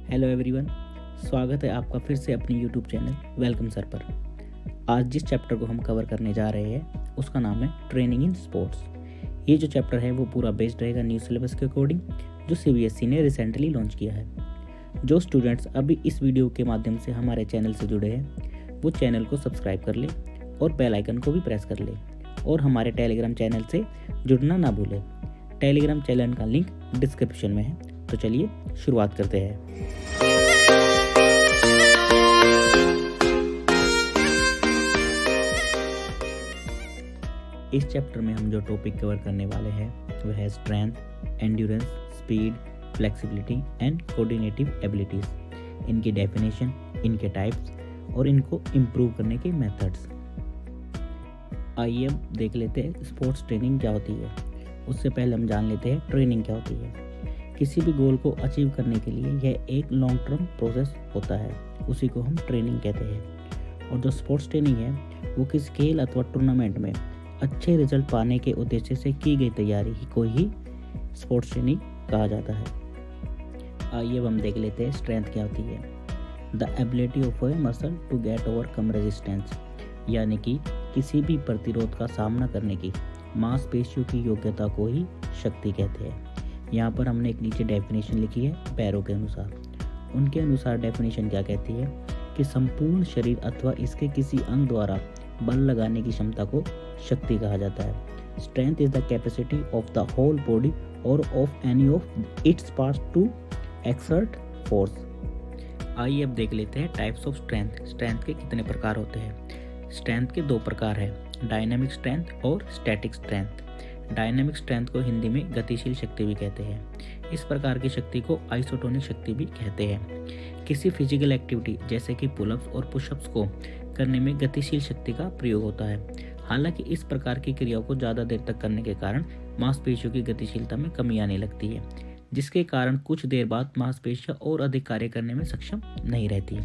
Hello everyone, स्वागत है आपका फिर से अपनी यूट्यूब चैनल वेलकम सर पर। आज जिस चैप्टर को हम कवर करने जा रहे हैं उसका नाम है ट्रेनिंग इन स्पोर्ट्स। ये जो चैप्टर है वो पूरा बेस्ड रहेगा न्यू सिलेबस के अकॉर्डिंग जो सीबीएसई ने रिसेंटली लॉन्च किया है। जो स्टूडेंट्स अभी इस वीडियो के माध्यम से हमारे चैनल से जुड़े हैं वो चैनल को सब्सक्राइब कर ले और बेल आइकन को भी प्रेस कर ले और हमारे टेलीग्राम चैनल से जुड़ना ना भूलें। टेलीग्राम चैनल का लिंक डिस्क्रिप्शन में है। तो चलिए शुरुआत करते हैं। इस चैप्टर में हम जो टॉपिक कवर करने वाले हैं वह है strength, endurance, speed, flexibility and coordinative abilities. इनकी डेफिनेशन, इनके टाइप्स और इनको इम्प्रूव करने के मेथड्स। आइए अब देख लेते हैं स्पोर्ट्स ट्रेनिंग क्या होती है। उससे पहले हम जान लेते हैं ट्रेनिंग क्या होती है। किसी भी गोल को अचीव करने के लिए यह एक लॉन्ग टर्म प्रोसेस होता है, उसी को हम ट्रेनिंग कहते हैं। और जो स्पोर्ट्स ट्रेनिंग है वो किसी खेल अथवा टूर्नामेंट में अच्छे रिजल्ट पाने के उद्देश्य से की गई तैयारी को ही स्पोर्ट्स ट्रेनिंग कहा जाता है। आइए अब हम देख लेते हैं स्ट्रेंथ क्या होती है। The ability of a muscle to get overcome resistance, यानी कि किसी भी प्रतिरोध का सामना करने की मांसपेशियों की योग्यता को ही शक्ति कहते हैं। यहाँ पर हमने एक नीचे डेफिनेशन लिखी है पैरों के अनुसार। उनके अनुसार डेफिनेशन क्या कहती है कि संपूर्ण शरीर अथवा इसके किसी अंग द्वारा बल लगाने की क्षमता को शक्ति कहा जाता है। Strength is the capacity of the whole body और of any of its parts to exert force. आइए अब देख लेते हैं टाइप्स ऑफ स्ट्रेंथ। स्ट्रेंथ के कितने प्रकार होते हैं। स्ट्रेंथ के दो प्रकार हैं, डायनामिक स्ट्रेंथ और स्टैटिक स्ट्रेंथ। डायनामिक स्ट्रेंथ को हिंदी में गतिशील शक्ति भी कहते हैं। इस प्रकार की शक्ति को आइसोटोनिक शक्ति भी कहते हैं। किसी फिजिकल एक्टिविटी जैसे कि पुलअप्स और पुशअप्स को करने में गतिशील शक्ति का प्रयोग होता है। हालांकि इस प्रकार की क्रियाओं को ज़्यादा देर तक करने के कारण मांसपेशियों की गतिशीलता में कमी आने लगती है, जिसके कारण कुछ देर बाद मांसपेशियां और अधिक कार्य करने में सक्षम नहीं रहती।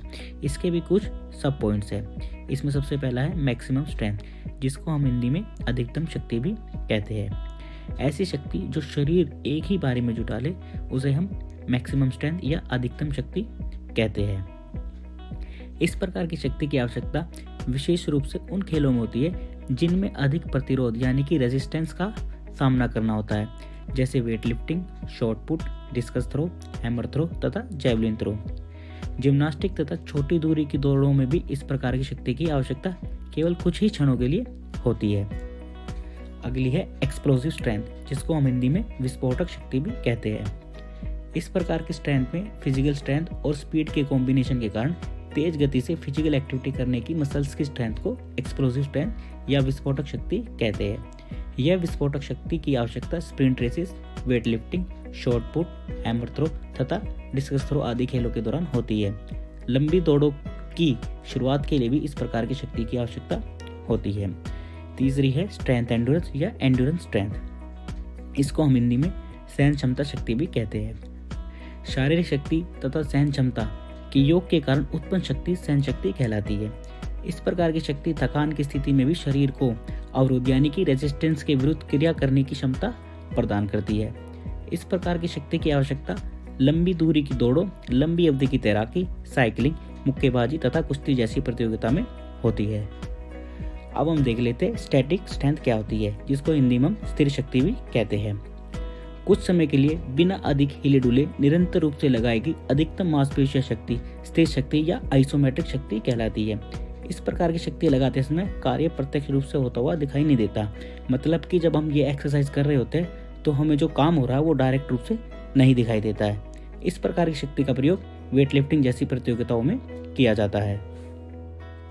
इसके भी कुछ सब पॉइंट्स हैं। इसमें सबसे पहला है मैक्सिमम स्ट्रेंथ, जिसको हम हिंदी में अधिकतम शक्ति भी कहते हैं। ऐसी शक्ति जो शरीर एक ही बारी में जुटा ले उसे हम मैक्सिमम स्ट्रेंथ या अधिकतम शक्ति कहते हैं। इस प्रकार की शक्ति की आवश्यकता विशेष रूप से उन खेलों में होती है जिनमें अधिक प्रतिरोध यानी कि रेजिस्टेंस का सामना करना होता है, जैसे weight lifting, shot put, discus throw, hammer throw तथा जैवलिन थ्रो। जिम्नास्टिक तथा छोटी दूरी की दौड़ों में भी इस प्रकार की शक्ति की आवश्यकता केवल कुछ ही क्षणों के लिए होती है। अगली है एक्सप्लोसिव स्ट्रेंथ, जिसको हम हिंदी में विस्फोटक शक्ति भी कहते हैं। इस प्रकार की स्ट्रेंथ में फिजिकल स्ट्रेंथ और स्पीड के कॉम्बिनेशन के कारण तेज गति से फिजिकल एक्टिविटी करने की मसल्स की स्ट्रेंथ को एक्सप्लोसिव स्ट्रेंथ या विस्फोटक शक्ति कहते हैं। यह विस्फोटक शक्ति की आवश्यकता sprint races, weight lifting, shot put, hammer throw तथा डिस्कस थ्रो आदि खेलों के दौरान होती है। लंबी दौड़ों की शुरुआत के लिए भी इस प्रकार की शक्ति की आवश्यकता होती है। तीसरी है स्ट्रेंथ एंड्योरेंस या एंड्योरेंस स्ट्रेंथ। इसको हम हिंदी में सहन क्षमता शक्ति भी कहते हैं। शारीरिक शक्ति तथा सहन क्षमता की योग के कारण उत्पन्न शक्ति सहन शक्ति कहलाती है। इस प्रकार की शक्ति थकान की स्थिति में भी शरीर को अवरोध यानी कि रेजिस्टेंस के विरुद्ध क्रिया करने की क्षमता प्रदान करती है। इस प्रकार की शक्ति की आवश्यकता लंबी दूरी की दौड़ों, लंबी अवधि की तैराकी, साइकिलिंग, मुक्केबाजी तथा कुश्ती जैसी प्रतियोगिता में होती है। अब हम देख लेते हैं स्टैटिक स्ट्रेंथ क्या होती है, जिसको हिंदी में हम स्थिर शक्ति भी कहते हैं। कुछ समय के लिए बिना अधिक हिले डुले निरंतर रूप से लगाई गई अधिकतम मांसपेशियां शक्ति स्थिर शक्ति या आइसोमेट्रिक शक्ति कहलाती है। इस प्रकार की शक्ति लगाते समय कार्य प्रत्यक्ष रूप से होता हुआ दिखाई नहीं देता। मतलब कि जब हम ये एक्सरसाइज कर रहे होते हैं तो हमें जो काम हो रहा है वो डायरेक्ट रूप से नहीं दिखाई देता है। इस प्रकार की शक्ति का प्रयोग वेट लिफ्टिंग जैसी प्रतियोगिताओं में किया जाता है।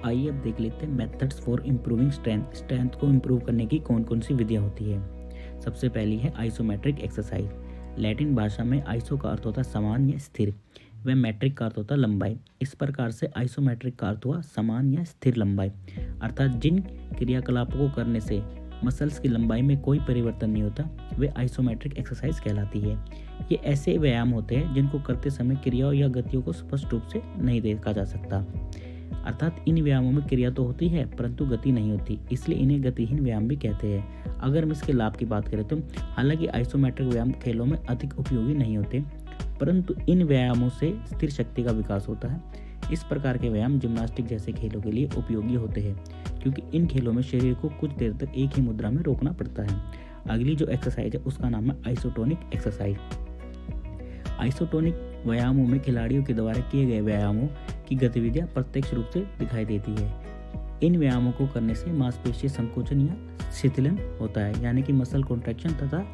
आइए अब देख लेते हैं methods for improving strength. Strength को इम्प्रूव करने की कौन कौन सी विधियाँ होती है। सबसे पहली है आइसोमेट्रिक एक्सरसाइज। लैटिन भाषा में आइसो का अर्थ होता है समान या स्थिर, वह मैट्रिक का अर्थ होता है लंबाई। इस प्रकार से आइसोमेट्रिक का अर्थ हुआ समान या स्थिर लंबाई, अर्थात जिन क्रियाकलापों को करने से मसल्स की लंबाई में कोई परिवर्तन नहीं होता वे आइसोमेट्रिक एक्सरसाइज कहलाती है। ये ऐसे व्यायाम होते हैं जिनको करते समय क्रियाओं या गतियों को स्पष्ट रूप से नहीं देखा जा सकता। अर्थात इन व्यायामों में क्रिया तो होती है परंतु गति नहीं होती, इसलिए इन्हें गतिहीन व्यायाम भी कहते हैं। अगर हम इसके लाभ की बात करें तो हालांकि आइसोमेट्रिक व्यायाम खेलों में अधिक उपयोगी नहीं होते परंतु इन व्यायामों से स्थिर शक्ति का विकास होता है। इस प्रकार के व्यायाम जिम्नास्टिक जैसे खेलों के लिए उपयोगी होते हैं, क्योंकि इन खेलों में शरीर को कुछ देर तक एक ही मुद्रा में रोकना पड़ता है। अगली जो एक्सरसाइज है उसका नाम है आइसोटोनिक एक्सरसाइज। आइसोटोनिक व्यायामों में खिलाड़ियों के द्वारा किए गए व्यायामों की गतिविधियां प्रत्यक्ष रूप से दिखाई देती है। इन व्यायामों को करने से मांसपेशी संकोचन या शिथिलन होता है, यानी कि मसल कॉन्ट्रैक्शन तथा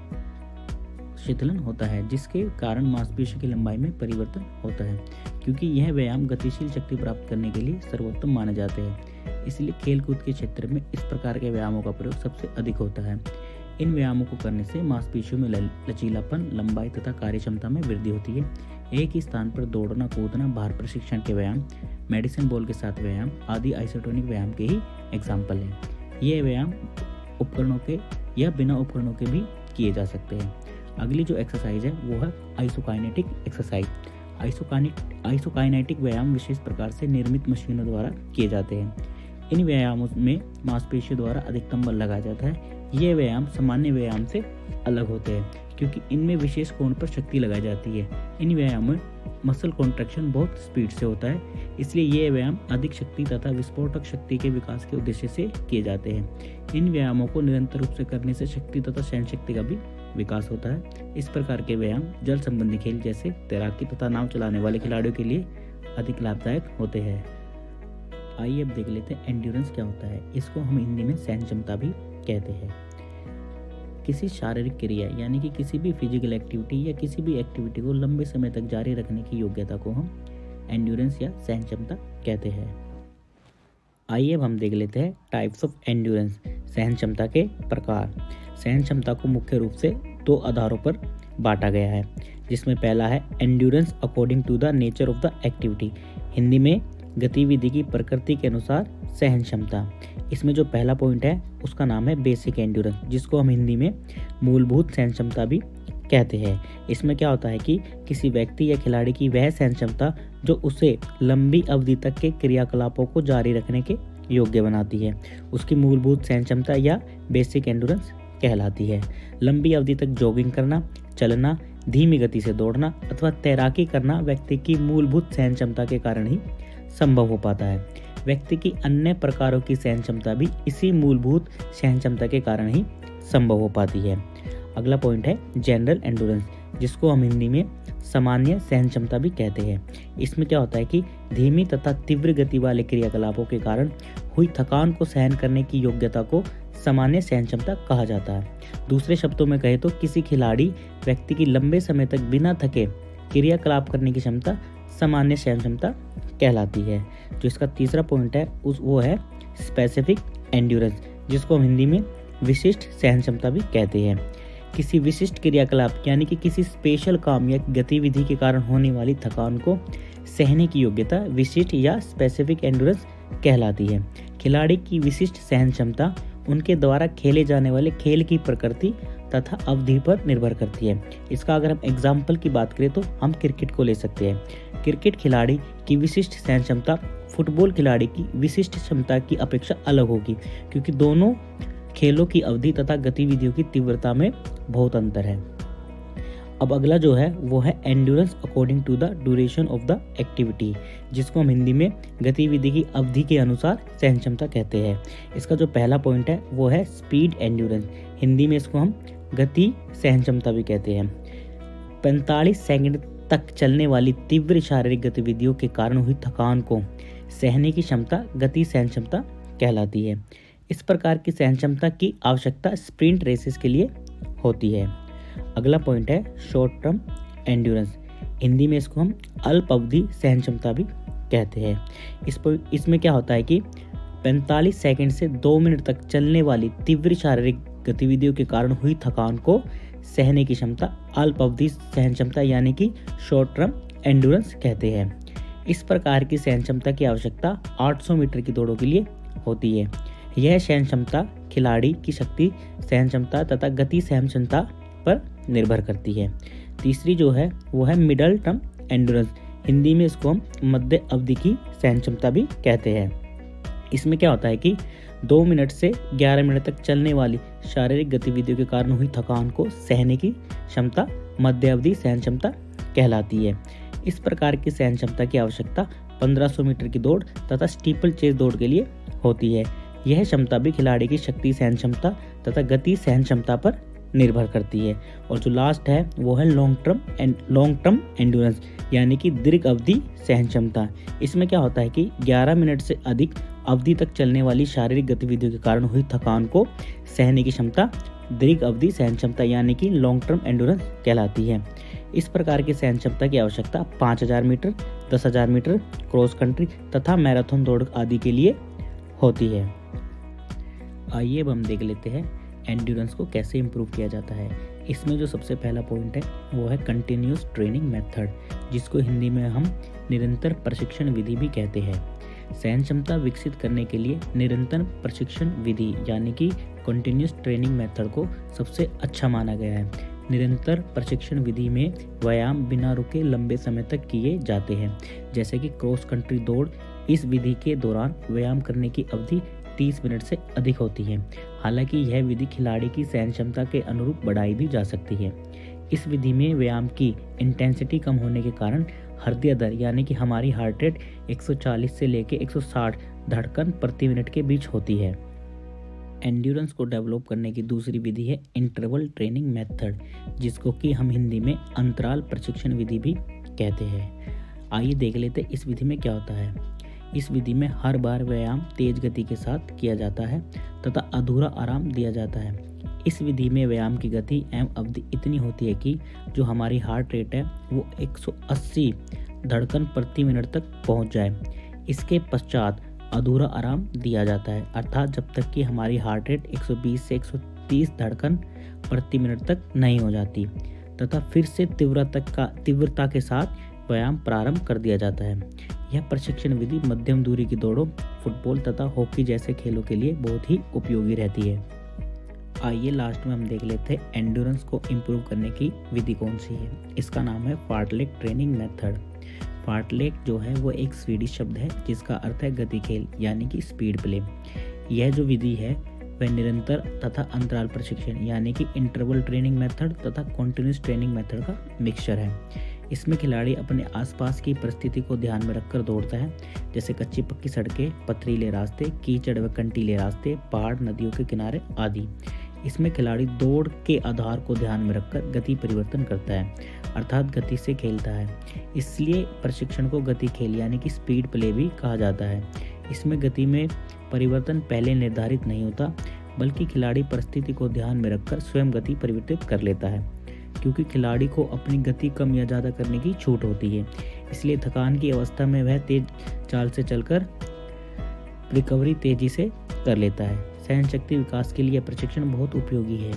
शिथिलन होता है, जिसके कारण मांसपेशी की लंबाई में परिवर्तन होता है। क्योंकि यह व्यायाम गतिशील शक्ति प्राप्त करने के लिए सर्वोत्तम माने जाते हैं, इसलिए खेलकूद के क्षेत्र में इस प्रकार के व्यायामों का प्रयोग सबसे अधिक होता है। इन व्यायामों को करने से मांसपेशियों में लचीलापन, लंबाई तथा कार्यक्षमता में वृद्धि होती है। एक ही स्थान पर दौड़ना, कूदना, भार प्रशिक्षण के व्यायाम, मेडिसिन बॉल के साथ व्यायाम आदि आइसोटोनिक व्यायाम के ही एग्जाम्पल हैं। ये व्यायाम उपकरणों के या बिना उपकरणों के भी किए जा सकते हैं। अगली जो एक्सरसाइज है वो है आइसोकाइनेटिक एक्सरसाइज। आइसोकाइनेटिक व्यायाम विशेष प्रकार से निर्मित मशीनों द्वारा किए जाते हैं। इन व्यायामों में मांसपेशियों द्वारा अधिकतम बल लगाया जाता है। ये व्यायाम सामान्य व्यायाम से अलग होते हैं, क्योंकि इनमें विशेष कोण पर शक्ति लगाई जाती है। इन व्यायामों में मसल कॉन्ट्रैक्शन बहुत स्पीड से होता है, इसलिए ये व्यायाम अधिक शक्ति तथा विस्फोटक शक्ति के विकास के उद्देश्य से किए जाते हैं। इन व्यायामों को निरंतर रूप से करने से शक्ति तथा सहन शक्ति का भी विकास होता है। इस प्रकार के व्यायाम जल संबंधी खेल जैसे तैराकी तथा नाव चलाने वाले खिलाड़ियों के लिए अधिक लाभदायक होते हैं। आइए अब देख लेते हैं एंड्योरेंस क्या होता है। इसको हम हिंदी में सहन क्षमता भी कहते हैं। किसी शारीरिक क्रिया यानी कि किसी भी फिजिकल एक्टिविटी या किसी भी एक्टिविटी को लंबे समय तक जारी रखने की योग्यता को हम एंड्योरेंस या सहन क्षमता कहते हैं। आइए अब हम देख लेते हैं टाइप्स ऑफ एंड्योरेंस, सहन क्षमता के प्रकार। सहन क्षमता को मुख्य रूप से दो आधारों पर बांटा गया है, जिसमें पहला है endurance according to the nature of the activity, Hindi में गतिविधि की प्रकृति के अनुसार सहन क्षमता। इसमें जो पहला पॉइंट है उसका नाम है बेसिक एंड्योरेंस, जिसको हम हिंदी में मूलभूत सहन क्षमता भी कहते हैं। इसमें क्या होता है कि किसी व्यक्ति या खिलाड़ी की वह सहन क्षमता जो उसे लंबी अवधि तक के क्रियाकलापों को जारी रखने के योग्य बनाती है, उसकी मूलभूत सहन क्षमता या बेसिक एंड्योरेंस कहलाती है। लंबी अवधि तक जॉगिंग करना, चलना, धीमी गति से दौड़ना अथवा तैराकी करना व्यक्ति की मूलभूत सहन क्षमता के कारण ही संभव हो पाता है। व्यक्ति की अन्य प्रकारों की सहन क्षमता भी इसी मूलभूत सहन क्षमता के कारण ही संभव हो पाती है। अगला पॉइंट है जनरल एंड्योरेंस, जिसको हम हिंदी में सामान्य सहन क्षमता भी कहते हैं। इसमें क्या होता है कि धीमी तथा तीव्र गति वाले क्रियाकलापों के कारण हुई थकान को सहन करने की योग्यता को सामान्य सहन क्षमता कहा जाता है। दूसरे शब्दों में कहे तो किसी खिलाड़ी व्यक्ति की लंबे समय तक बिना थके क्रियाकलाप करने की क्षमता सामान्य सहन क्षमता कहलाती है। जो इसका तीसरा पॉइंट है वो है स्पेसिफिक एंड्योरेंस, जिसको हम हिंदी में विशिष्ट सहन क्षमता भी कहते हैं। किसी विशिष्ट क्रियाकलाप यानी कि किसी स्पेशल काम या गतिविधि के कारण होने वाली थकान को सहने की योग्यता विशिष्ट या स्पेसिफिक एंड्योरेंस कहलाती है। खिलाड़ी की विशिष्ट सहन क्षमता उनके द्वारा खेले जाने वाले खेल की प्रकृति तथा अवधि पर निर्भर करती है। इसका अगर हम एग्जाम्पल की बात करें तो हम क्रिकेट को ले सकते हैं। क्रिकेट खिलाड़ी की विशिष्ट सहन क्षमता फुटबॉल खिलाड़ी की विशिष्ट क्षमता की अपेक्षा अलग होगी, क्योंकि दोनों खेलों की अवधि तथा गतिविधियों की तीव्रता में बहुत अंतर है। अब अगला जो है वो है endurance according to the duration of the activity, जिसको हम हिंदी में गतिविधि की अवधि के अनुसार सहन क्षमता कहते हैं। इसका जो पहला पॉइंट है वो है स्पीड एंड्योरेंस, हिंदी में इसको हम गति सहन क्षमता भी कहते हैं। 45 सेकंड तक चलने वाली तीव्र शारीरिक गतिविधियों के कारण हुई थकान को सहने की क्षमता गति सहन क्षमता कहलाती है। इस प्रकार की सहन क्षमता की आवश्यकता स्प्रिंट रेसेस के लिए होती है। अगला पॉइंट है शॉर्ट टर्म एंड्योरेंस, हिंदी में इसको हम अल्प अवधि सहन क्षमता भी कहते हैं। इसमें क्या होता है कि 45 सेकंड से 2 मिनट तक चलने वाली तीव्र शारीरिक गतिविधियों के कारण हुई थकान को सहने की क्षमता अल्प अवधि सहन क्षमता यानी कि शॉर्ट टर्म एंड्योरेंस कहते हैं। इस प्रकार की सहन क्षमता की आवश्यकता 800 मीटर की दौड़ों के लिए होती है। यह सहन क्षमता खिलाड़ी की शक्ति, सहन क्षमता तथा गति सहन क्षमता पर निर्भर करती है। तीसरी जो है वो है मिडल टर्म एंड्योरेंस, हिंदी में इसको हम मध्य अवधि की सहन क्षमता भी कहते हैं। इसमें क्या होता है कि 2 मिनट से 11 मिनट तक चलने वाली शारीरिक गतिविधियों के कारण हुई थकान को सहने की क्षमता मध्य अवधि सहन क्षमता कहलाती है। इस प्रकार की सहन क्षमता की आवश्यकता 1500 मीटर की दौड़ तथा स्टीपल चेज दौड़ के लिए होती है। यह क्षमता भी खिलाड़ी की शक्ति सहन क्षमता तथा गति सहन क्षमता पर निर्भर करती है। और जो लास्ट है वो है लॉन्ग टर्म एंड्योरेंस यानी कि दीर्घ अवधि सहन क्षमता। इसमें क्या होता है कि 11 मिनट से अधिक अवधि तक चलने वाली शारीरिक गतिविधियों के कारण हुई थकान को सहने की क्षमता दीर्घ अवधि सहन क्षमता यानी कि लॉन्ग टर्म एंड्योरेंस कहलाती है। इस प्रकार की सहन क्षमता की आवश्यकता 5000 मीटर, 10,000 मीटर, क्रॉस कंट्री तथा मैराथन दौड़ आदि के लिए होती है। आइए अब हम देख लेते हैं एंड्योरेंस को कैसे इम्प्रूव किया जाता है। इसमें जो सबसे पहला पॉइंट है वो है कंटिन्यूस ट्रेनिंग मेथड, जिसको हिंदी में हम निरंतर प्रशिक्षण विधि भी कहते हैं। सहन क्षमता विकसित करने के लिए निरंतर प्रशिक्षण विधि यानी कि कंटिन्यूस ट्रेनिंग मेथड को सबसे अच्छा माना गया है। निरंतर प्रशिक्षण विधि में व्यायाम बिना रुके लंबे समय तक किए जाते हैं, जैसे कि क्रॉस कंट्री दौड़। इस विधि के दौरान व्यायाम करने की अवधि 30 मिनट से अधिक होती है। हालांकि यह विधि खिलाड़ी की सहन क्षमता के अनुरूप बढ़ाई भी जा सकती है। इस विधि में व्यायाम की इंटेंसिटी कम होने के कारण हृदय दर यानी कि हमारी हार्ट रेट 140 से लेकर 160 धड़कन प्रति मिनट के बीच होती है। एंड्योरेंस को डेवलप करने की दूसरी विधि है इंटरवल ट्रेनिंग मेथड, जिसको कि हम हिंदी में अंतराल प्रशिक्षण विधि भी कहते हैं। आइए देख लेते हैं इस विधि में क्या होता है। इस विधि में हर बार व्यायाम तेज गति के साथ किया जाता है तथा अधूरा आराम दिया जाता है। इस विधि में व्यायाम की गति एवं अवधि इतनी होती है कि जो हमारी हार्ट रेट है वो 180 धड़कन प्रति मिनट तक पहुंच जाए। इसके पश्चात अधूरा आराम दिया जाता है, अर्थात जब तक कि हमारी हार्ट रेट 120 से 130 धड़कन प्रति मिनट तक नहीं हो जाती, तथा फिर से तीव्रता के साथ व्यायाम प्रारंभ कर दिया जाता है। यह प्रशिक्षण विधि मध्यम दूरी की दौड़ों, फुटबॉल तथा हॉकी जैसे खेलों के लिए बहुत ही उपयोगी रहती है। आइए लास्ट में हम देख लेते हैं एंड्योरेंस को इम्प्रूव करने की विधि कौन सी है। इसका नाम है फार्टलेक ट्रेनिंग मेथड। फार्टलेक जो है वो एक स्वीडिश शब्द है जिसका अर्थ है गति खेल यानी कि स्पीड प्ले। यह जो विधि है वह निरंतर तथा अंतराल प्रशिक्षण यानी कि इंटरवल ट्रेनिंग मेथड तथा कॉन्टिन्यूस ट्रेनिंग मेथड का मिक्सचर है। इसमें खिलाड़ी अपने आसपास की परिस्थिति को ध्यान में रखकर दौड़ता है, जैसे कच्ची पक्की सड़कें, पथरीले रास्ते, कीचड़ व कंटीले रास्ते, पहाड़, नदियों के किनारे आदि। इसमें खिलाड़ी दौड़ के आधार को ध्यान में रखकर गति परिवर्तन करता है, अर्थात गति से खेलता है। इसलिए प्रशिक्षण को गति खेल यानी कि स्पीड प्ले भी कहा जाता है। इसमें गति में परिवर्तन पहले निर्धारित नहीं होता, बल्कि खिलाड़ी परिस्थिति को ध्यान में रखकर स्वयं गति परिवर्तित कर लेता है, क्योंकि खिलाड़ी को अपनी गति कम या ज़्यादा करने की छूट होती है। इसलिए थकान की अवस्था में वह तेज चाल से चलकर रिकवरी तेजी से कर लेता है। सहन शक्ति विकास के लिए प्रशिक्षण बहुत उपयोगी है।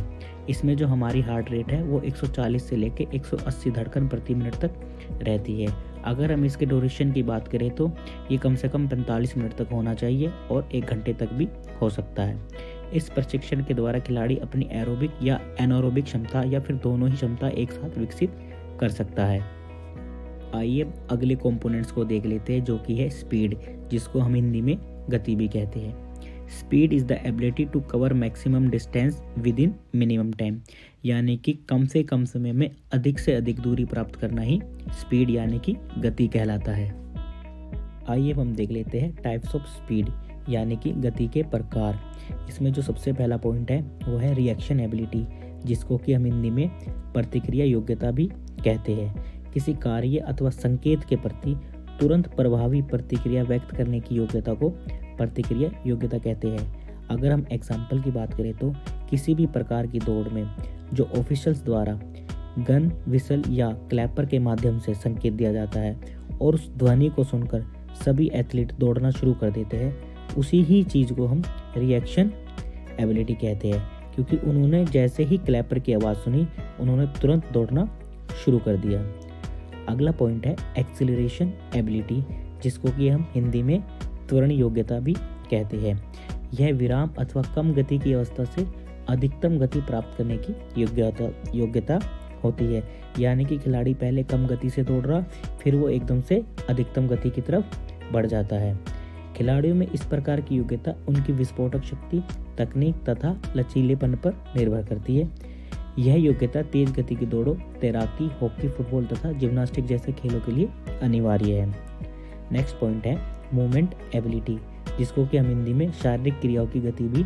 इसमें जो हमारी हार्ट रेट है वो 140 से लेकर 180 धड़कन प्रति मिनट तक रहती है। अगर हम इसके ड्यूरेशन की बात करें तो ये कम से कम 45 मिनट तक होना चाहिए और 1 घंटे तक भी हो सकता है। इस प्रशिक्षण के द्वारा खिलाड़ी अपनी एरोबिक या एनारोबिक क्षमता या फिर दोनों ही क्षमता एक साथ विकसित कर सकता है। आइए अगले कंपोनेंट्स को देख लेते हैं, जो कि है स्पीड, जिसको हम हिंदी में गति भी कहते हैं। Speed is the ability to cover maximum distance within minimum time, यानी कि कम से कम समय में अधिक से अधिक दूरी प्राप्त करना ही स्पीड यानी कि गति कहलाता है। आइए हम देख लेते हैं टाइप्स ऑफ स्पीड यानी कि गति के प्रकार। इसमें जो सबसे पहला पॉइंट है वो है रिएक्शन एबिलिटी, जिसको कि हम हिंदी में प्रतिक्रिया योग्यता भी कहते हैं। किसी कार्य अथवा संकेत के प्रति तुरंत प्रभावी प्रतिक्रिया व्यक्त करने की योग्यता को प्रतिक्रिया योग्यता कहते हैं। अगर हम एग्जाम्पल की बात करें तो किसी भी प्रकार की दौड़ में जो ऑफिशियल्स द्वारा गन, विसल या क्लैपर के माध्यम से संकेत दिया जाता है और उस ध्वनि को सुनकर सभी एथलीट दौड़ना शुरू कर देते हैं, उसी ही चीज़ को हम रिएक्शन एबिलिटी कहते हैं, क्योंकि उन्होंने जैसे ही क्लैपर की आवाज़ सुनी उन्होंने तुरंत दौड़ना शुरू कर दिया। अगला पॉइंट है एक्सीलरेशन एबिलिटी, जिसको कि हम हिंदी में त्वरण योग्यता भी कहते हैं। यह विराम अथवा कम गति की अवस्था से अधिकतम गति प्राप्त करने की योग्यता होती है, यानी कि खिलाड़ी पहले कम गति से दौड़ रहा, फिर वो एकदम से अधिकतम गति की तरफ बढ़ जाता है। खिलाड़ियों में इस प्रकार की योग्यता उनकी विस्फोटक शक्ति, तकनीक तथा लचीलेपन पर निर्भर करती है। यह योग्यता तेज गति की दौड़ों, तैराकी, हॉकी, फुटबॉल तथा जिम्नास्टिक जैसे खेलों के लिए अनिवार्य है। नेक्स्ट पॉइंट है मूवमेंट एबिलिटी, जिसको कि हम हिंदी में शारीरिक क्रियाओं की गति भी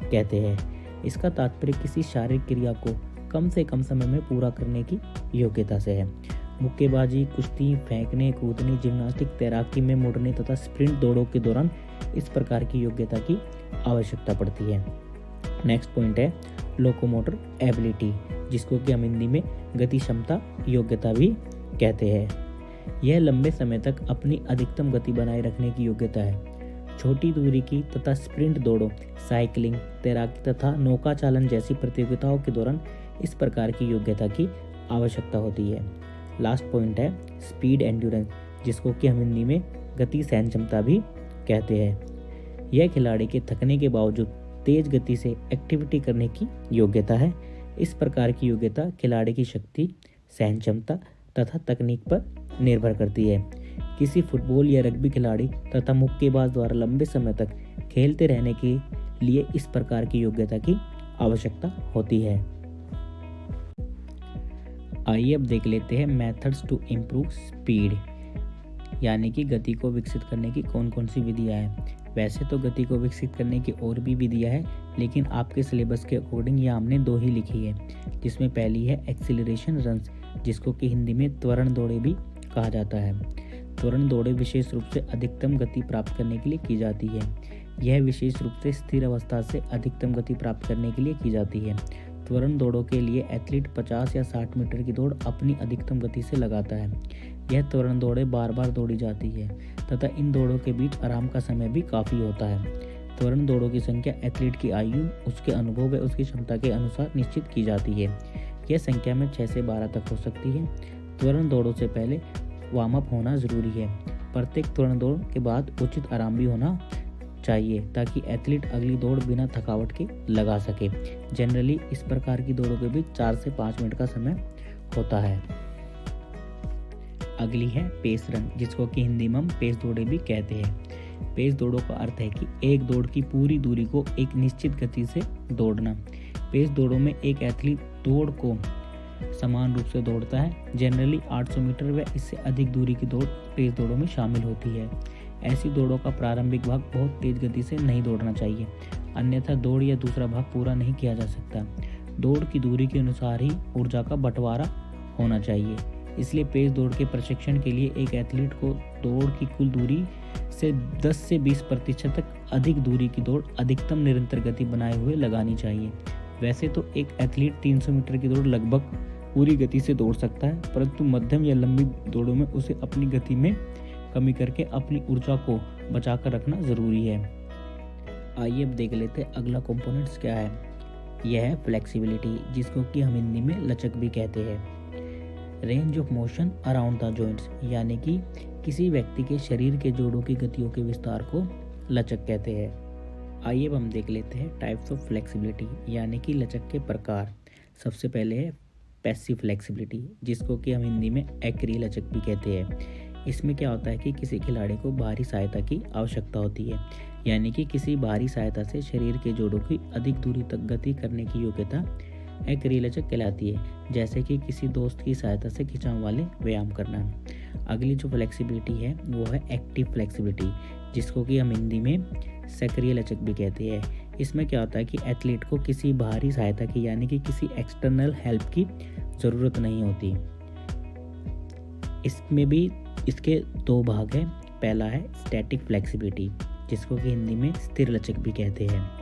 कहते हैं। इसका तात्पर्य किसी शारीरिक क्रिया को कम से कम समय में पूरा करने की योग्यता से है। मुक्केबाजी, कुश्ती, फेंकने, कूदने, जिम्नास्टिक, तैराकी में मुड़ने तथा स्प्रिंट दौड़ों के दौरान इस प्रकार की योग्यता की आवश्यकता पड़ती है। नेक्स्ट पॉइंट है लोकोमोटर एबिलिटी, जिसको कि हम हिंदी में गति क्षमता योग्यता भी कहते हैं। यह लंबे समय तक अपनी अधिकतम गति बनाए रखने की योग्यता है। छोटी दूरी की तथा स्प्रिंट दौड़ों, साइकिलिंग, तैराकी तथा नौका चालन जैसी प्रतियोगिताओं के दौरान इस प्रकार की योग्यता की आवश्यकता होती है। लास्ट पॉइंट है स्पीड एंड्योरेंस, जिसको कि हम हिंदी में गति सहन क्षमता भी कहते हैं। यह खिलाड़ी के थकने के बावजूद तेज गति से एक्टिविटी करने की योग्यता है। इस प्रकार की योग्यता खिलाड़ी की शक्ति, सहन क्षमता तथा तकनीक पर निर्भर करती है। किसी फुटबॉल या रग्बी खिलाड़ी तथा मुक्केबाज द्वारा लंबे समय तक खेलते रहने के लिए इस प्रकार की योग्यता की आवश्यकता होती है। आइए अब देख लेते हैं मेथड्स टू इम्प्रूव स्पीड, यानी कि गति को विकसित करने की कौन कौन सी विधियां हैं। वैसे तो गति को विकसित करने की और भी विधियां हैं, लेकिन आपके सिलेबस के अकॉर्डिंग यहाँ हमने 2 ही लिखी है, जिसमें पहली है एक्सीलरेशन रन्स, जिसको कि हिंदी में त्वरण दौड़े भी कहा जाता है। त्वरण दौड़े विशेष रूप से अधिकतम गति प्राप्त करने के लिए की जाती है। यह विशेष रूप से स्थिर अवस्था से अधिकतम गति प्राप्त करने के लिए की जाती है। त्वरण दौड़ों के लिए एथलीट 50 या 60 मीटर की दौड़ अपनी अधिकतम गति से लगाता है। यह त्वरण दौड़ें बार बार दौड़ी जाती है तथा इन दौड़ों के बीच आराम का समय भी काफ़ी होता है। त्वरण दौड़ों की संख्या एथलीट की आयु, उसके अनुभव व उसकी क्षमता के अनुसार निश्चित की जाती है। यह संख्या में 6 से 12 तक हो सकती है। त्वरण दौड़ों से पहले वार्म अप होना जरूरी है। प्रत्येक त्वरण दौड़ के बाद उचित आराम भी होना चाहिए ताकि एथलीट अगली दौड़ बिना थकावट के लगा सके। जनरली इस प्रकार की दौड़ों के बीच 4 से 5 मिनट का समय होता है। अगली है पेस रन, जिसको कि हिंदी में हम पेस दौड़े भी कहते हैं। पेस दौड़ों का अर्थ है कि एक दौड़ की पूरी दूरी को एक निश्चित गति से दौड़ना। पेस दौड़ों में एक एथलीट दौड़ को समान रूप से दौड़ता है। जनरली 800 मीटर व इससे अधिक दूरी की दौड़ पेस दौड़ों में शामिल होती है। ऐसी दौड़ों का प्रारंभिक भाग बहुत तेज गति से नहीं दौड़ना चाहिए, अन्यथा दौड़ या दूसरा भाग पूरा नहीं किया जा सकता। दौड़ की दूरी के अनुसार ही ऊर्जा का बंटवारा होना चाहिए। इसलिए पेस दौड़ के प्रशिक्षण के लिए एक एथलीट को दौड़ की कुल दूरी से 10 से 20% तक अधिक दूरी की दौड़ अधिकतम निरंतर गति बनाए हुए लगानी चाहिए। वैसे तो एक एथलीट 300 मीटर की दौड़ लगभग पूरी गति से दौड़ सकता है, परंतु मध्यम या लंबी दौड़ों में उसे अपनी गति में कमी करके अपनी ऊर्जा को बचाकर रखना जरूरी है। आइए अब देख लेते हैं अगला कंपोनेंट्स क्या है। यह है फ्लेक्सिबिलिटी, जिसको कि हम हिंदी में लचक भी कहते हैं। Range of motion around the joints, यानी कि किसी व्यक्ति के शरीर के जोड़ों की गतियों के विस्तार को लचक कहते हैं। आइए अब हम देख लेते हैं टाइप्स ऑफ फ्लेक्सिबिलिटी, यानी कि लचक के प्रकार। सबसे पहले है पैसिव फ्लेक्सिबिलिटी, जिसको कि हम हिंदी में एक्री लचक भी कहते हैं। इसमें क्या होता है कि किसी खिलाड़ी को बाहरी सहायता की आवश्यकता होती है, यानी कि किसी बाहरी सहायता से शरीर के जोड़ों की अधिक दूरी तक गति करने की योग्यता एक्री लचक कहलाती है, जैसे कि किसी दोस्त की सहायता से खिंचाव वाले व्यायाम करना। अगली जो फ्लेक्सिबिलिटी है वो है एक्टिव फ्लेक्सिबिलिटी, जिसको कि हम हिंदी में सक्रिय लचक भी कहते हैं। इसमें क्या होता है कि एथलीट को किसी बाहरी सहायता की, यानी कि किसी एक्सटर्नल हेल्प की ज़रूरत नहीं होती। इसमें भी इसके 2 भाग हैं। पहला है स्टैटिक फ्लेक्सिबिलिटी, जिसको कि हिंदी में स्थिर लचक भी कहते हैं।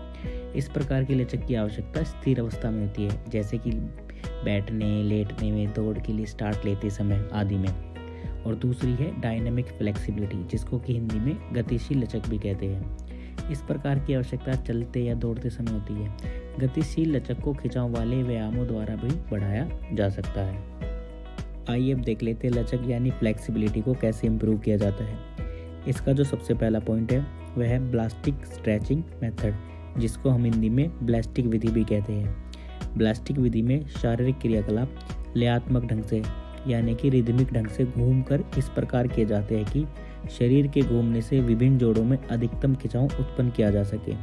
इस प्रकार की लचक की आवश्यकता स्थिर अवस्था में होती है, जैसे कि बैठने, लेटने में, दौड़ के लिए स्टार्ट लेते समय आदि में। और दूसरी है डायनामिक फ्लेक्सिबिलिटी, जिसको कि हिंदी में गतिशील लचक भी कहते हैं। इस प्रकार की आवश्यकता चलते या दौड़ते समय होती है। गतिशील लचक को खिंचाव वाले व्यायामों द्वारा भी बढ़ाया जा सकता है। आइए अब देख लेते हैं लचक यानी फ्लेक्सिबिलिटी को कैसे इम्प्रूव किया जाता है। इसका जो सबसे पहला पॉइंट है वह है ब्लास्टिक स्ट्रेचिंग मेथड, जिसको हम हिंदी में ब्लास्टिक विधि भी कहते हैं। ब्लास्टिक विधि में शारीरिक क्रियाकलाप लयात्मक ढंग से, यानी कि रिदमिक ढंग से घूमकर इस प्रकार किए जाते हैं कि शरीर के घूमने से विभिन्न जोड़ों में अधिकतम खिंचाव उत्पन्न किया जा सके।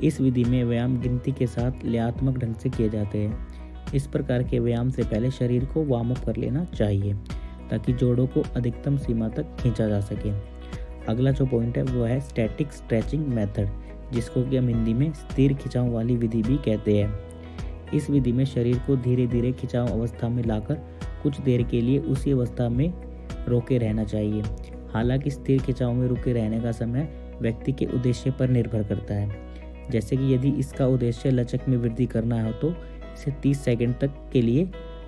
इस विधि में व्यायाम गिनती के साथ लयात्मक ढंग से किए जाते हैं। इस प्रकार के व्यायाम से पहले शरीर को वार्म अप कर लेना चाहिए ताकि जोड़ों को अधिकतम सीमा तक खींचा जा सके। अगला जो पॉइंट है वो है स्टैटिक स्ट्रेचिंग मेथड, जिसको कि हम हिंदी में स्थिर खिंचाव वाली विधि भी कहते हैं। इस विधि में शरीर को धीरे धीरे खिंचाव अवस्था में लाकर कुछ देर के लिए उसी अवस्था में रोके रहना चाहिए। हालांकि स्थिर खिंचाव में रुके रहने का समय व्यक्ति के उद्देश्य पर निर्भर करता है। जैसे कि यदि इसका उद्देश्य लचक में वृद्धि करना हो तो इसे 30 सेकंड तक के लिए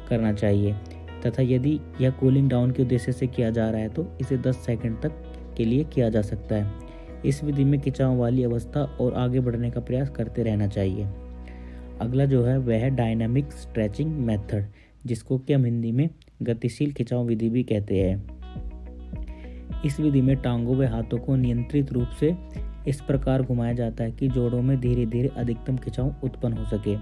करना चाहिए, तथा यदि यह कूलिंग डाउन के उद्देश्य से किया जा रहा है तो इसे 10 सेकंड तक के लिए किया जा सकता है। इस विधि में खिंचाव वाली अवस्था और आगे बढ़ने का प्रयास करते रहना चाहिए। अगला जो है वह है डायनामिक स्ट्रेचिंग मेथड, जिसको कि हम हिंदी में गतिशील खिंचाव विधि भी कहते हैं। इस विधि में टांगों व हाथों को नियंत्रित रूप से इस प्रकार घुमाया जाता है कि जोड़ों में धीरे धीरे अधिकतम खिंचाव उत्पन्न हो सके।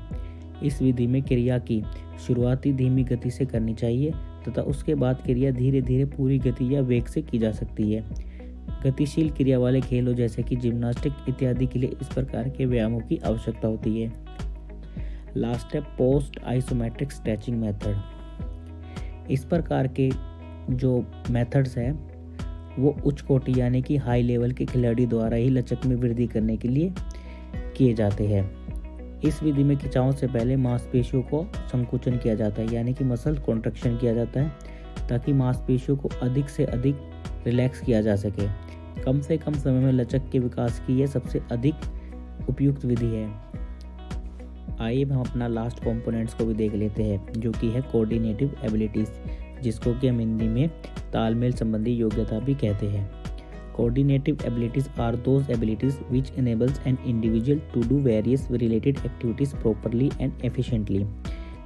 इस विधि में क्रिया की शुरुआती धीमी गति से करनी चाहिए तथा उसके बाद क्रिया धीरे धीरे पूरी गति या वेग से की जा सकती है। गतिशील क्रिया वाले खेलों जैसे कि जिम्नास्टिक इत्यादि के लिए इस प्रकार के व्यायामों की आवश्यकता होती है। लास्ट है पोस्ट आइसोमेट्रिक स्ट्रेचिंग मेथड। इस प्रकार के जो मेथड्स हैं वो उच्च कोटि यानी कि हाई लेवल के खिलाड़ी द्वारा ही लचक में वृद्धि करने के लिए किए जाते हैं। इस विधि में खिंचाव से पहले मांसपेशियों को संकुचन किया जाता है यानी कि मसल कॉन्ट्रैक्शन किया जाता है ताकि मांसपेशियों को अधिक से अधिक रिलैक्स किया जा सके। कम से कम समय में लचक के विकास की यह सबसे अधिक उपयुक्त विधि है। आइए हम अपना लास्ट कंपोनेंट्स को भी देख लेते हैं, जो कि है कोऑर्डिनेटिव एबिलिटीज, जिसको कि हम हिंदी में तालमेल संबंधी योग्यता भी कहते हैं। Coordinative abilities are those abilities which enables an individual to do various related activities properly and efficiently.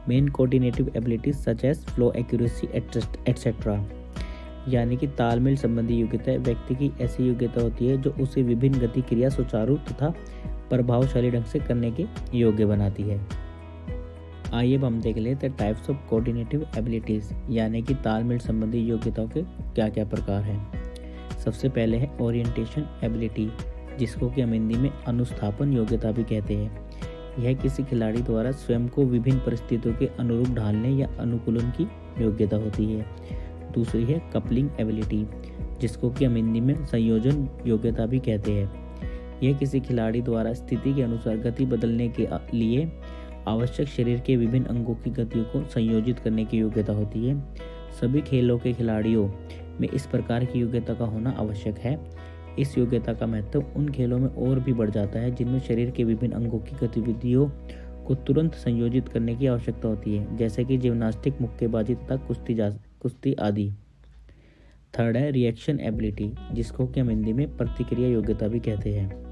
Main coordinative abilities such as flow accuracy etc. यानी कि तालमेल संबंधी योग्यता व्यक्ति की ऐसी योग्यता होती है जो उसे विभिन्न गति क्रिया सुचारू तथा प्रभावशाली ढंग से करने के योग्य बनाती है। आइए अब हम देख लेते हैं टाइप्स ऑफ कोऑर्डिनेटिव एबिलिटीज, यानी कि तालमेल संबंधी योग्यताओं के क्या क्या प्रकार हैं। सबसे पहले है ओरिएंटेशन एबिलिटी, जिसको कि हम हिंदी में अनुस्थापन योग्यता भी कहते हैं। यह किसी खिलाड़ी द्वारा स्वयं को विभिन्न परिस्थितियों के अनुरूप ढालने या अनुकूलन की योग्यता होती है। दूसरी है कपलिंग एबिलिटी, जिसको कि हम हिंदी में संयोजन योग्यता भी कहते हैं। यह किसी खिलाड़ी द्वारा स्थिति के अनुसार गति बदलने के लिए आवश्यक शरीर के विभिन्न अंगों की गतियों को संयोजित करने की योग्यता होती है। सभी खेलों के खिलाड़ियों में इस प्रकार की योग्यता का होना आवश्यक है। इस योग्यता का महत्व उन खेलों में और भी बढ़ जाता है जिनमें शरीर के विभिन्न अंगों की गतिविधियों को तुरंत संयोजित करने की आवश्यकता होती है, जैसे कि जिम्नास्टिक, मुक्केबाजी तथा कुश्ती आदि। थर्ड है रिएक्शन एबिलिटी, जिसको कि हम हिंदी में प्रतिक्रिया योग्यता भी कहते हैं।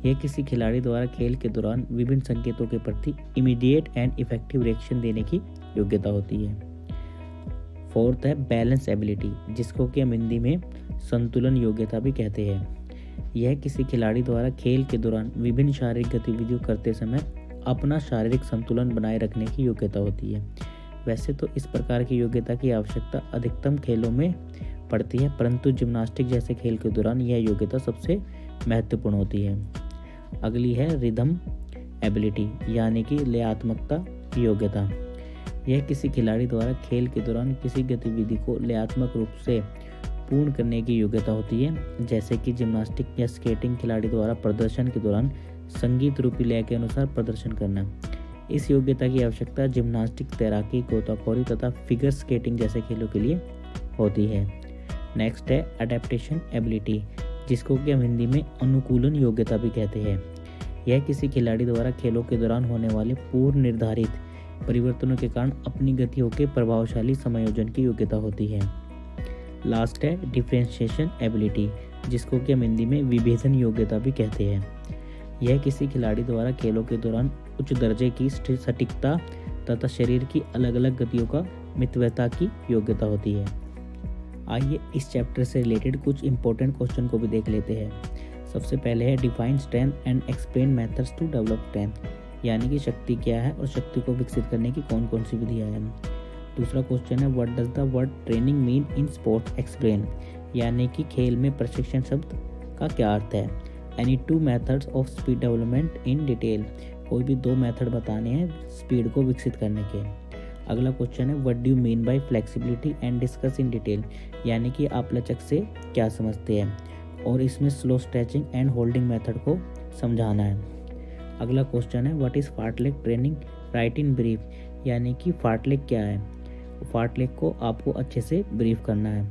यह किसी खिलाड़ी द्वारा खेल के दौरान विभिन्न संकेतों के प्रति इमीडिएट एंड इफेक्टिव रिएक्शन देने की योग्यता होती है। फोर्थ है बैलेंस एबिलिटी, जिसको कि हम हिंदी में संतुलन योग्यता भी कहते हैं। यह किसी खिलाड़ी द्वारा खेल के दौरान विभिन्न शारीरिक गतिविधियों करते समय अपना शारीरिक संतुलन बनाए रखने की योग्यता होती है। वैसे तो इस प्रकार की योग्यता की आवश्यकता अधिकतम खेलों में पड़ती है, परंतु जिम्नास्टिक जैसे खेल के दौरान यह योग्यता सबसे महत्वपूर्ण होती है। अगली है रिदम एबिलिटी, यानी कि लयात्मकता योग्यता। यह किसी खिलाड़ी द्वारा खेल के दौरान किसी गतिविधि को लयात्मक रूप से पूर्ण करने की योग्यता होती है, जैसे कि जिम्नास्टिक या स्केटिंग खिलाड़ी द्वारा प्रदर्शन के दौरान संगीत रूपी लय के अनुसार प्रदर्शन करना। इस योग्यता की आवश्यकता जिम्नास्टिक, तैराकी, गोताखोरी तथा फिगर स्केटिंग जैसे खेलों के लिए होती है। नेक्स्ट है अडेप्टेशन एबिलिटी, जिसको कि हम हिंदी में अनुकूलन योग्यता भी कहते हैं। यह किसी खिलाड़ी द्वारा खेलों के दौरान होने वाले पूर्व निर्धारित परिवर्तनों के कारण अपनी गतियों के प्रभावशाली समायोजन की योग्यता होती है। लास्ट है डिफरेंशिएशन एबिलिटी, जिसको कि हम हिंदी में विभेदन योग्यता भी कहते हैं। यह किसी खिलाड़ी द्वारा खेलों के दौरान उच्च दर्जे की सटीकता तथा शरीर की अलग अलग गतियों का मितव्यता की योग्यता होती है। आइए इस चैप्टर से रिलेटेड कुछ इंपॉर्टेंट क्वेश्चन को भी देख लेते हैं। सबसे पहले है define strength and explain methods to develop strength, यानी कि शक्ति क्या है और शक्ति को विकसित करने की कौन कौन सी विधियां हैं। दूसरा क्वेश्चन है what does the word training mean in sports explain, यानी कि खेल में प्रशिक्षण शब्द का क्या अर्थ है। Any two methods of speed development in detail, कोई भी 2 मेथड बताने हैं स्पीड को विकसित करने के। अगला क्वेश्चन है what do you mean by flexibility and discuss in detail, यानी कि आप लचक से क्या समझते हैं और इसमें slow stretching and holding method को समझाना है। अगला क्वेश्चन है what is fartlek training, right in brief, यानी कि फार्टलेग क्या है, फार्टलेग को आपको अच्छे से ब्रीफ करना है।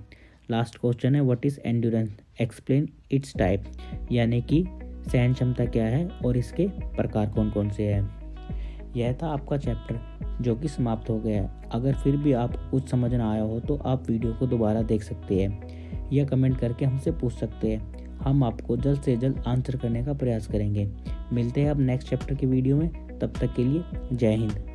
लास्ट क्वेश्चन है what is endurance, explain it's type, यानी कि सहन क्षमता क्या है और इसके प्रकार कौन कौन से हैं। यह था आपका चैप्टर जो कि समाप्त हो गया है। अगर फिर भी आप कुछ समझ ना आया हो तो आप वीडियो को दोबारा देख सकते हैं या कमेंट करके हमसे पूछ सकते हैं। हम आपको जल्द से जल्द आंसर करने का प्रयास करेंगे। मिलते हैं अब नेक्स्ट चैप्टर की वीडियो में, तब तक के लिए जय हिंद।